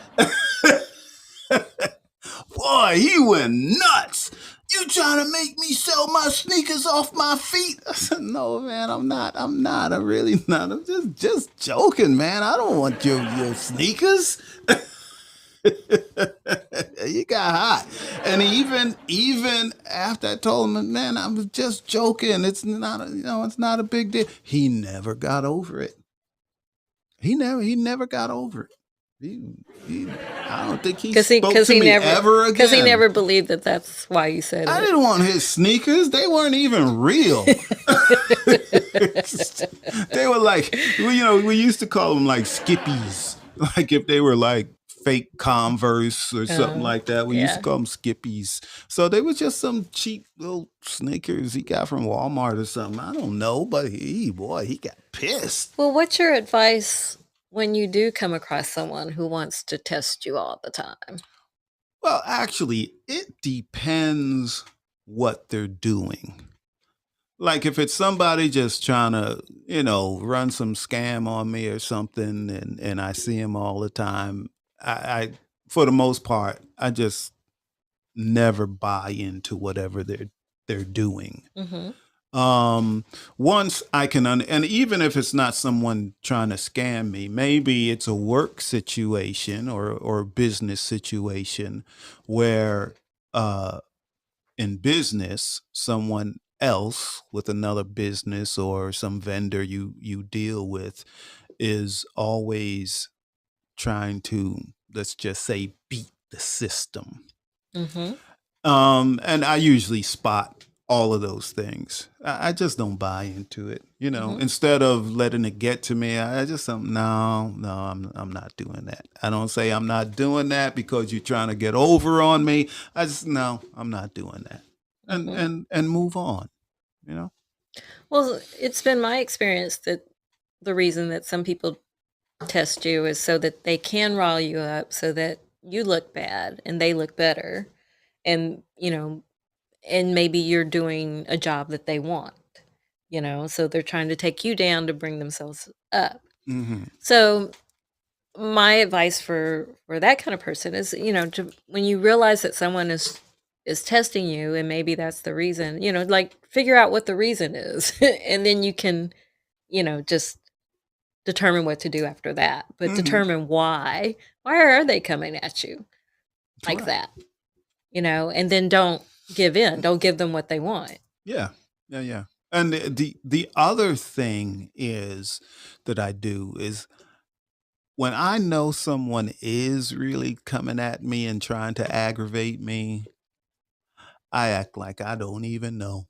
Boy, he went nuts. You trying to make me sell my sneakers off my feet? I said, no, man, I'm not. I'm really not. I'm just joking, man. I don't want your sneakers. You got hot. And even after I told him, man, I was just joking. It's not it's not a big deal. He never got over it. He never got over it. I don't think he spoke to me ever again. Because he never believed that that's why you said I it. didn't want his sneakers. They weren't even real. They were like, we used to call them like skippies. Like if they were like fake Converse or something like that. We used to call them skippies. So they were just some cheap little sneakers he got from Walmart or something. I don't know, but he got pissed. Well, what's your advice when you do come across someone who wants to test you all the time? Well, actually, it depends what they're doing. Like if it's somebody just trying to, run some scam on me or something, and I see him all the time, I for the most part, I just never buy into whatever they're doing. Mm-hmm. Once I can, and even if it's not someone trying to scam me, maybe it's a work situation or business situation where, in business, someone else with another business or some vendor you deal with is always trying to, let's just say, beat the system. Mm-hmm. And I usually spot all of those things. I just don't buy into it. Mm-hmm. Instead of letting it get to me, I just don't. No, I'm not doing that. I don't say I'm not doing that because you're trying to get over on me. I just no, I'm not doing that, and move on. Well, it's been my experience that the reason that some people test you is so that they can rile you up, so that you look bad and they look better, and and maybe you're doing a job that they want, so they're trying to take you down to bring themselves up. Mm-hmm. So my advice for that kind of person is, when you realize that someone is testing you, and maybe that's the reason, like figure out what the reason is, and then you can, just determine what to do after that. But determine why are they coming at you like that, and then don't give in. Don't give them what they want. Yeah. And the other thing is that I do is when I know someone is really coming at me and trying to aggravate me, I act like I don't even know.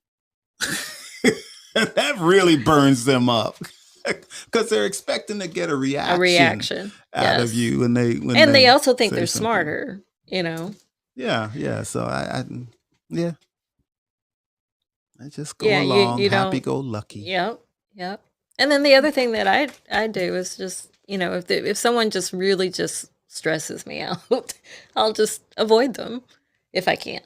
That really burns them up because they're expecting to get a reaction out of you, and they also think they're something smarter. Yeah. So I just go along, happy-go-lucky. Yep. And then the other thing that I do is just, if someone just really just stresses me out, I'll just avoid them if I can.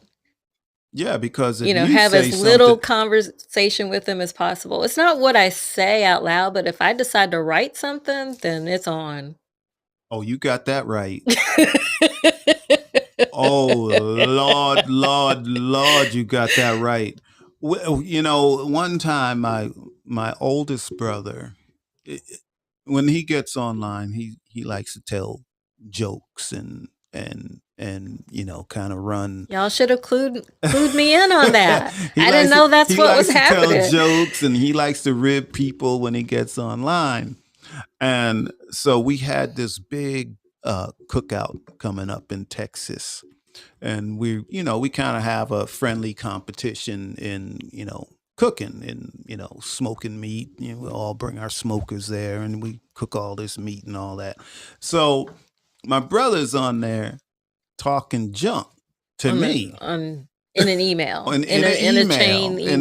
Yeah, because have as little conversation with them as possible. It's not what I say out loud, but if I decide to write something, then it's on. Oh, you got that right. Oh, Lord, you got that right. One time my oldest brother, when he gets online, he likes to tell jokes and kind of run. Y'all should have clued me in on that. I didn't know that's what was happening. He likes to tell jokes, and he likes to rib people when he gets online. And so we had this big cookout coming up in Texas. And we kind of have a friendly competition in, cooking and, smoking meat. We all bring our smokers there and we cook all this meat and all that. So my brother's on there talking junk to me. In an email. in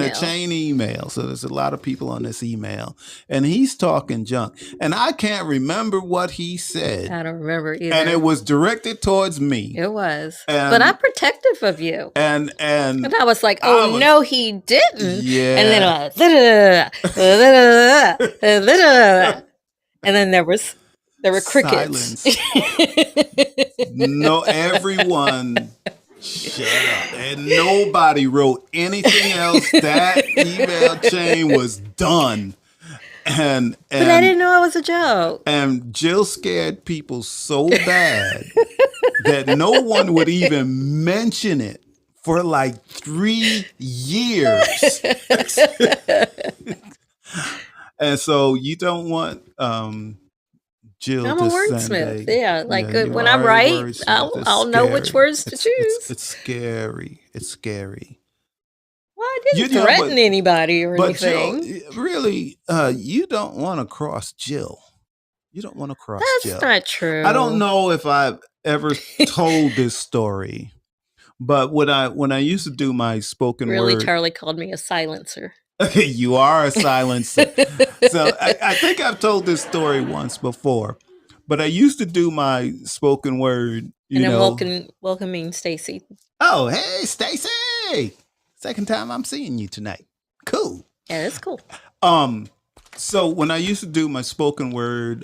a chain email. So there's a lot of people on this email. And he's talking junk. And I can't remember what he said. I don't remember either. And it was directed towards me. It was. But I'm protective of you. And I was like, no, he didn't. Yeah. And then I was, and then there were crickets. Silence. No, everyone shut up. And nobody wrote anything else. That email chain was done. But I didn't know it was a joke. And Jill scared people so bad that no one would even mention it for like 3 years. And so you don't want Jill I'm a wordsmith. When I write, I'll know which words to choose. It's scary. It's scary. Well, I didn't threaten anybody or anything. Jill, really, you don't want to cross Jill. You don't want to cross Jill. That's not true. I don't know if I've ever told this story, but when I used to do my spoken word, Charlie called me a silencer. You are a silencer. So I think I've told this story once before, but I used to do my spoken word, welcoming Stacy. Oh, hey, Stacy! Second time I'm seeing you tonight. Cool. Yeah, that's cool. So when I used to do my spoken word,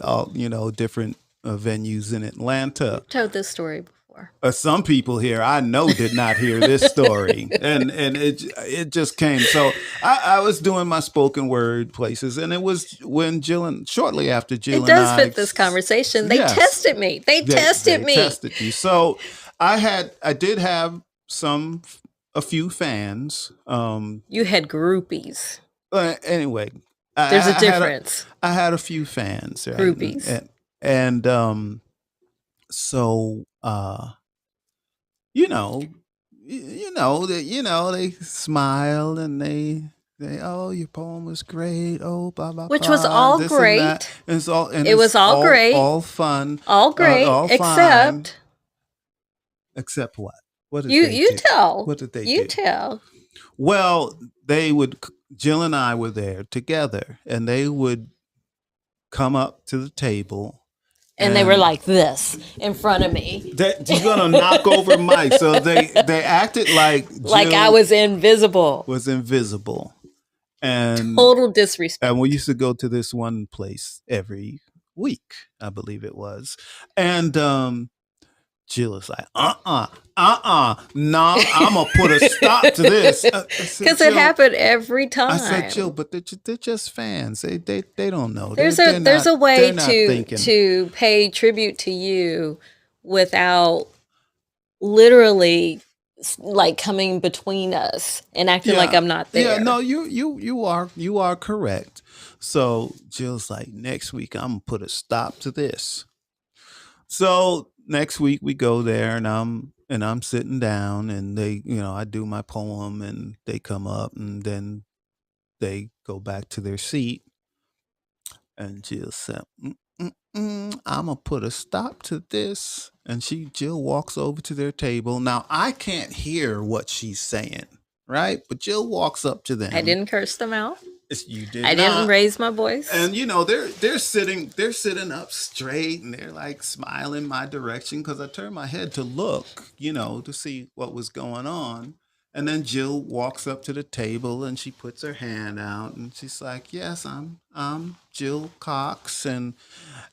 different venues in Atlanta. I've told this story before. before. Some people here I know did not hear this story, and it just came. So I was doing my spoken word places, and it was when shortly after Jill it does fit this conversation. They tested me. They tested you. So I did have a few fans. You had groupies. Anyway, there's a difference. I had a few fans, right? Groupies, and so they smiled and they oh, your poem was great, oh, blah blah, which was all great. It was all great, all fun, all great, all except what? What did you do? tell? What did they do? You tell. Well, Jill and I were there together, and they would come up to the table. And they were like this in front of me. You're gonna knock over Mike. So they acted like Jill I was invisible. And total disrespect. And we used to go to this one place every week, I believe it was. And Jill is like, no, I'm gonna put a stop to this because it happened every time. I said, Jill, but they're just fans. They don't know. There's a way to pay tribute to you without literally like coming between us and acting like I'm not there. Yeah, no, you are correct. So Jill's like, next week I'm gonna put a stop to this. So next week we go there, and I'm sitting down, and they, I do my poem, and they come up, and then they go back to their seat, and Jill said, I'm gonna put a stop to this. And Jill walks over to their table. Now I can't hear what she's saying, right? But Jill walks up to them. I didn't curse them out. You did. I didn't raise my voice. And they're sitting up straight, and they're like smiling my direction because I turned my head to look, to see what was going on. And then Jill walks up to the table, and she puts her hand out, and she's like, "Yes, I'm Jill Cox," and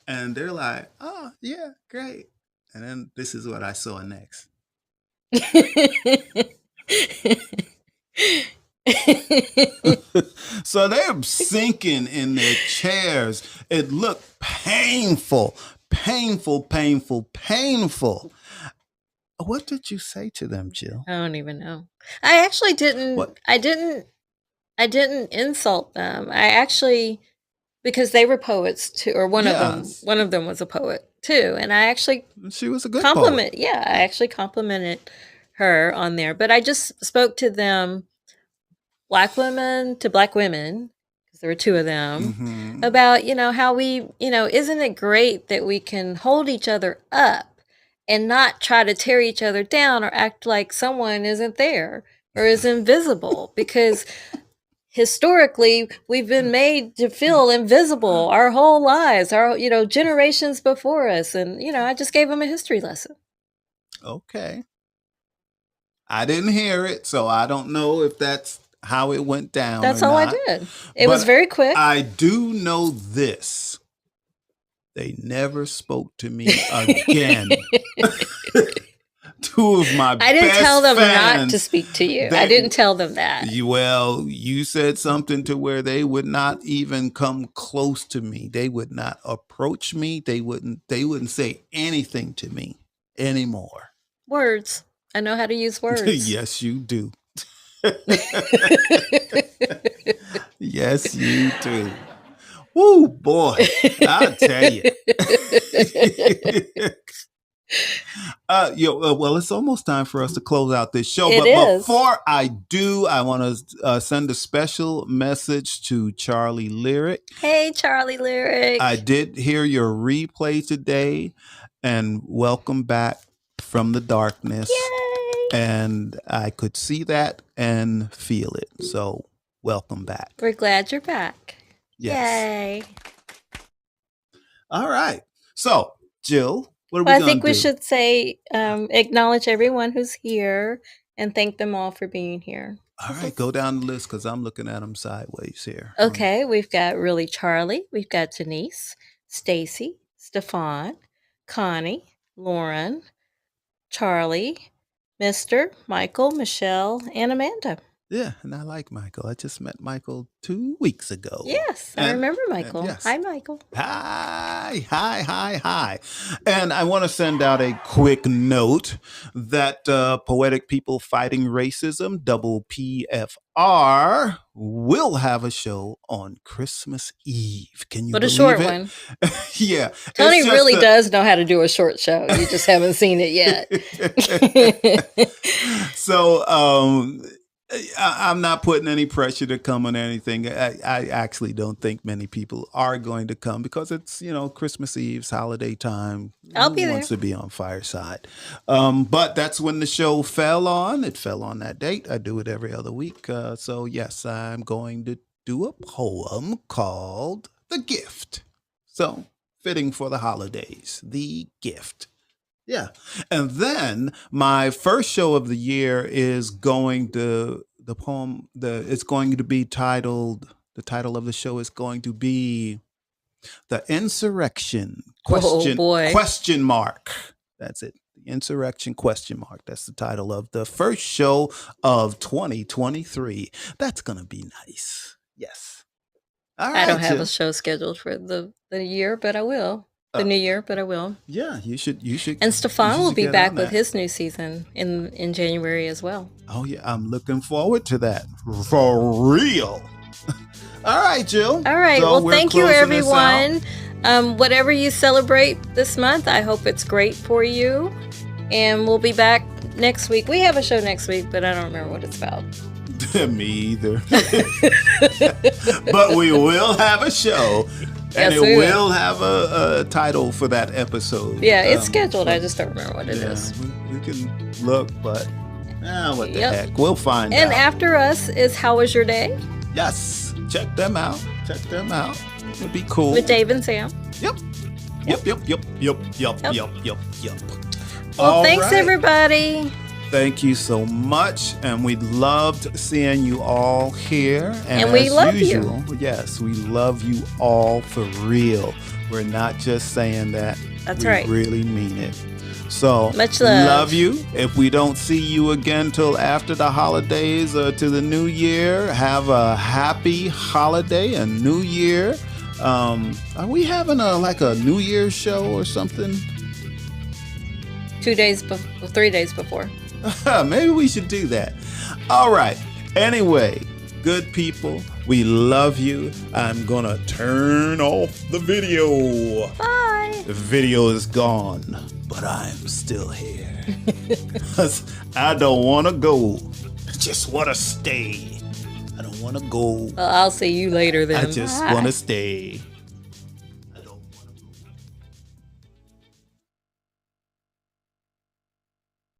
they're like, "Oh yeah, great." And then this is what I saw next. So they're sinking in their chairs. It looked painful. What did you say to them, Jill? I don't even know. I actually didn't. What? I didn't insult them. I actually, because they were poets too, or one of them was a poet too, and I actually she was a good compliment. Poet. Yeah, I actually complimented her on there, but I just spoke to them, Black women to Black women, because there were two of them, about how we isn't it great that we can hold each other up and not try to tear each other down or act like someone isn't there or is invisible, because historically we've been made to feel invisible our whole lives, our generations before us, and I just gave them a history lesson. Okay, I didn't hear it, so I don't know if that's how it went down. That's all not. I did. It was very quick. I do know this. They never spoke to me again. Two of my I didn't tell them fans, not to speak to you. I didn't tell them that. You said something to where they would not even come close to me. They would not approach me. They wouldn't say anything to me anymore. Words. I know how to use words. Yes, you do. Yes, you do. Woo, boy, I'll tell you. Well, it's almost time for us to close out this show. But before I do, I want to send a special message to Charlie Lyric. Hey, Charlie Lyric. I did hear your replay today, and welcome back from the darkness. Yay! And I could see that and feel it. So welcome back. We're glad you're back. Yes. Yay. All right. So, Jill, what are we going to do? I think we should say, acknowledge everyone who's here and thank them all for being here. All right. Go down the list because I'm looking at them sideways here. Okay. We've got Really Charlie. We've got Denise, Stacy, Stefan, Connie, Lauren, Charlie, Mr., Michael, Michelle, and Amanda. Yeah, and I like Michael. I just met Michael 2 weeks ago. Yes, I remember Michael. Yes. Hi, Michael. Hi. And I want to send out a quick note that Poetic People Fighting Racism, double PFR, will have a show on Christmas Eve. Can you But believe a short it? one. Yeah. Tony really does know how to do a short show. You just haven't seen it yet. So, I'm not putting any pressure to come on anything. I actually don't think many people are going to come because it's, Christmas Eve's holiday time. I'll Who be there. wants to be on Fireside? But that's when the show fell on. It fell on that date. I do it every other week. So yes, I'm going to do a poem called The Gift. So fitting for the holidays, The Gift. Yeah. And then my first show of the year is going to the title of the show is going to be The Insurrection question mark. That's it. The Insurrection question mark. That's the title of the first show of 2023. That's going to be nice. Yes. All right, I don't have a show scheduled for the year, but I will. The new year, but I will. Yeah, you should. And Stefan will be back with his new season in January as well. Oh yeah, I'm looking forward to that. For real. All right, Jill. All right. So well, thank you, everyone. Whatever you celebrate this month, I hope it's great for you. And we'll be back next week. We have a show next week, but I don't remember what it's about. Me either. But we will have a show. And Yes, it will have a title for that episode. Yeah, it's scheduled. I just don't remember what it is. We can look, but what the heck? We'll find out. And after us is How Was Your Day? Yes. Check them out. It'd be cool. With Dave and Sam. Yep. Well, thanks, everybody. Thank you so much, and we loved seeing you all here. And we love you. Yes, we love you all for real. We're not just saying that. That's right. We really mean it. So, much love you. If we don't see you again till after the holidays or to the new year, have a happy holiday and new year. Are we having a New Year's show or something? 3 days before. Maybe we should do that. All right. Anyway, good people, we love you. I'm going to turn off the video. Bye. The video is gone, but I'm still here. I don't want to go. I just want to stay. I don't want to go. Well, I'll see you later then. I just want to stay.